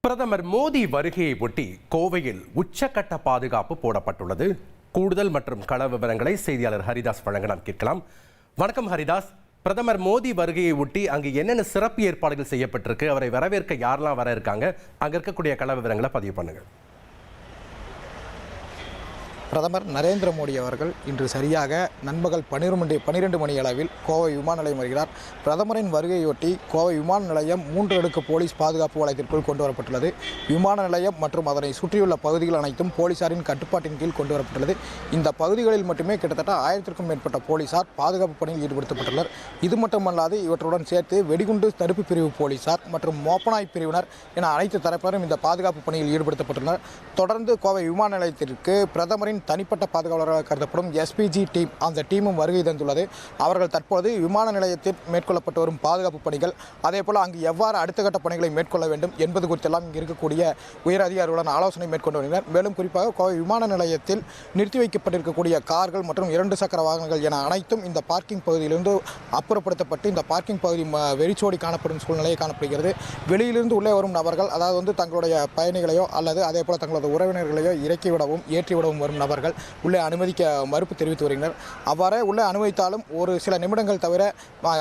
பிரதமர் மோடி வருகையை ஒட்டி கோவையில் உச்சக்கட்ட பாதுகாப்பு போடப்பட்டுள்ளது. கூடுதல் மற்றும் கள விவரங்களை செய்தியாளர் ஹரிதாஸ் வழங்க நாம் கேட்கலாம். வணக்கம் ஹரிதாஸ். பிரதமர் மோடி வருகையை ஒட்டி அங்கு என்னென்ன சிறப்பு ஏற்பாடுகள் செய்யப்பட்டிருக்கு, அவரை வரவேற்க யாரெல்லாம் வர இருக்காங்க, அங்க இருக்கக்கூடிய கள விவரங்களை பதிவு பண்ணுங்க. பிரதமர் நரேந்திர மோடி அவர்கள் இன்று சரியாக நண்பகல் 12 மணி அளவில் கோவை விமான நிலையம் வருகிறார். பிரதமரின் வருகையொட்டி கோவை விமான நிலையம் 3 அடுக்கு போலீஸ் பாதுகாப்பு வளையத்திற்குள் கொண்டு வரப்பட்டுள்ளது. விமான நிலையம் மற்றும் அதனை சுற்றியுள்ள பகுதிகள் அனைத்தும் போலீசாரின் கட்டுப்பாட்டின் கீழ் கொண்டு வரப்பட்டுள்ளது. இந்த பகுதிகளில் மட்டுமே கிட்டத்தட்ட 1000க்கும் மேற்பட்ட போலீசார் பாதுகாப்பு பணியில் ஈடுபடுத்தப்பட்டுள்ளனர். இது மட்டுமல்லாது இவற்றுடன் சேர்த்து வெடிகுண்டு தடுப்பு பிரிவு போலீசார் மற்றும் மோப்பனாய் பிரிவினர் என அனைத்து தரப்பினரும் இந்த பாதுகாப்பு பணியில் ஈடுபடுத்தப்பட்டுள்ளனர். தொடர்ந்து கோவை விமான நிலையத்திற்கு பிரதமரின் தனிப்பட்ட பாதுகாவலராக கருதப்படும் எஸ்பிஜி டீம், அந்த டீமும் வருகை தந்துள்ளது. அவர்கள் தற்போது விமான நிலையத்தில் மேற்கொள்ளப்பட்டு வரும் பாதுகாப்பு பணிகள், அதேபோல் அங்கு எவ்வாறு அடுத்த கட்ட பணிகளை மேற்கொள்ள வேண்டும் என்பது குறித்தெல்லாம் இங்கு இருக்கக்கூடிய உயர் அதிகாரிகளுடன் ஆலோசனை மேற்கொண்டு வருகின்றனர். மேலும் குறிப்பாக கோவை விமான நிலையத்தில் நிறுத்தி வைக்கப்பட்டிருக்கக்கூடிய கார்கள் மற்றும் 2 சக்கர வாகனங்கள் என அனைத்தும் இந்த பார்க்கிங் பகுதியிலிருந்து அப்புறப்படுத்தப்பட்டு இந்த பார்க்கிங் பகுதி வெறிச்சோடி காணப்படும் சூழ்நிலையை காணப்படுகிறது. வெளியிலிருந்து உள்ளே வரும் நபர்கள், அதாவது தங்களுடைய பயணிகளையோ அல்லது அதேபோல் தங்களது உறவினர்களையோ இறக்கிவிடவும் ஏற்றிவிடவும் வரும் நபர்கள் உள்ளே அனுமதிக்க மறுப்பு தெரிவித்து வருகின்றனர். அவ்வாறே உள்ளே அனுமதித்தாலும் ஒரு சில நிமிடங்கள் தவிர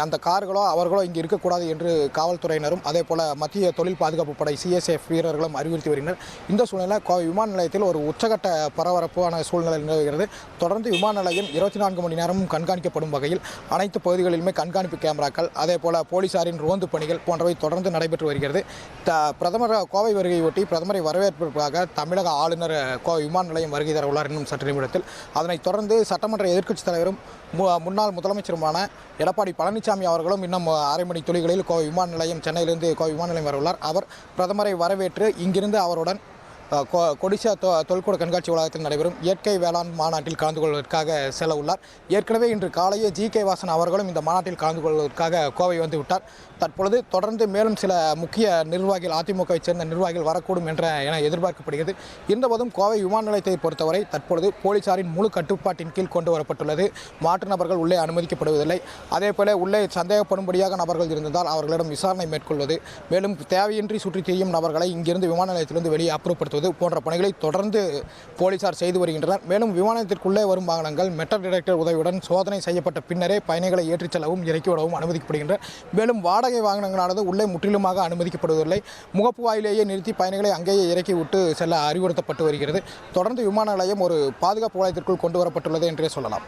அந்த கார்களோ அவர்களோ இங்கு இருக்கக்கூடாது என்று காவல்துறையினரும் அதேபோல் மத்திய தொழில் பாதுகாப்பு படை சிஎஸ்எஃப் வீரர்களும் அறிவுறுத்தி வருகின்றனர். இந்த சூழ்நிலை கோவை விமான நிலையத்தில் ஒரு உச்சகட்ட பரபரப்பான சூழ்நிலை நிலவுகிறது. தொடர்ந்து விமான நிலையம் 24 மணி நேரமும் கண்காணிக்கப்படும் வகையில் அனைத்து பகுதிகளிலுமே கண்காணிப்பு கேமராக்கள், அதேபோல் போலீசாரின் ரோந்து பணிகள் போன்றவை தொடர்ந்து நடைபெற்று வருகிறது. பிரதமர் கோவை வருகையொட்டி பிரதமரை வரவேற்பதற்காக தமிழக ஆளுநர் கோவை விமான நிலையம் வருகை தர உள்ளார் இன்னும் சற்று நிமிடத்தில். அதனைத் தொடர்ந்து சட்டமன்ற எதிர்க்கட்சித் தலைவரும் முன்னாள் முதலமைச்சருமான எடப்பாடி பழனிசாமி அவர்களும் இன்னும் அரை மணி துளிகளில் கோவை விமான நிலையம், சென்னையிலிருந்து கோவை விமான நிலையம் வர உள்ளார். அவர் பிரதமரை வரவேற்று இங்கிருந்து அவருடன் கொடிசா தொல்கூட கண்காட்சி வளாகத்தில் நடைபெறும் இயற்கை வேளாண் மாநாட்டில் கலந்து கொள்வதற்காக செல்ல உள்ளார். ஏற்கனவே இன்று காலையே ஜி.கே. வாசன் அவர்களும் இந்த மாநாட்டில் கலந்து கொள்வதற்காக கோவை வந்து விட்டார். தற்பொழுது தொடர்ந்து மேலும் சில முக்கிய நிர்வாகிகள், அதிமுகவை சேர்ந்த நிர்வாகிகள் வரக்கூடும் என எதிர்பார்க்கப்படுகிறது. இருந்தபோதும் கோவை விமான நிலையத்தை பொறுத்தவரை தற்பொழுது போலீசாரின் முழு கட்டுப்பாட்டின் கீழ் கொண்டு வரப்பட்டுள்ளது. மாற்று நபர்கள் உள்ளே அனுமதிக்கப்படுவதில்லை. அதேபோல உள்ளே சந்தேகப்படும்படியாக நபர்கள் இருந்தால் அவர்களிடம் விசாரணை மேற்கொள்வது, மேலும் தேவையின்றி சுற்றித் திரியும் நபர்களை இங்கிருந்து விமான நிலையத்திலிருந்து வெளியே அப்புறப்படுத்துவது போன்ற பணிகளை தொடர்ந்து போலீசார் செய்து வருகின்றனர். மேலும் விமானத்திற்குள்ளே வரும் வாகனங்கள் மெட்டல் டிடெக்டர் உதவியுடன் சோதனை செய்யப்பட்ட பின்னரே பயணிகளை ஏற்றிச் செல்லவும் இறக்கிவிடவும் அனுமதிக்கப்படுகின்றன. மேலும் வாடகை வாகனங்களானது உள்ளே முற்றிலுமாக அனுமதிக்கப்படுவதில்லை. முகப்பு வாயிலேயே நிறுத்தி பயணிகளை அங்கேயே இறக்கி விட்டு செல்ல அறிவுறுத்தப்பட்டு வருகிறது. தொடர்ந்து விமான நிலையம் ஒரு பாதுகாப்பு வளையத்திற்குள் கொண்டு வரப்பட்டுள்ளது என்றே சொல்லலாம்.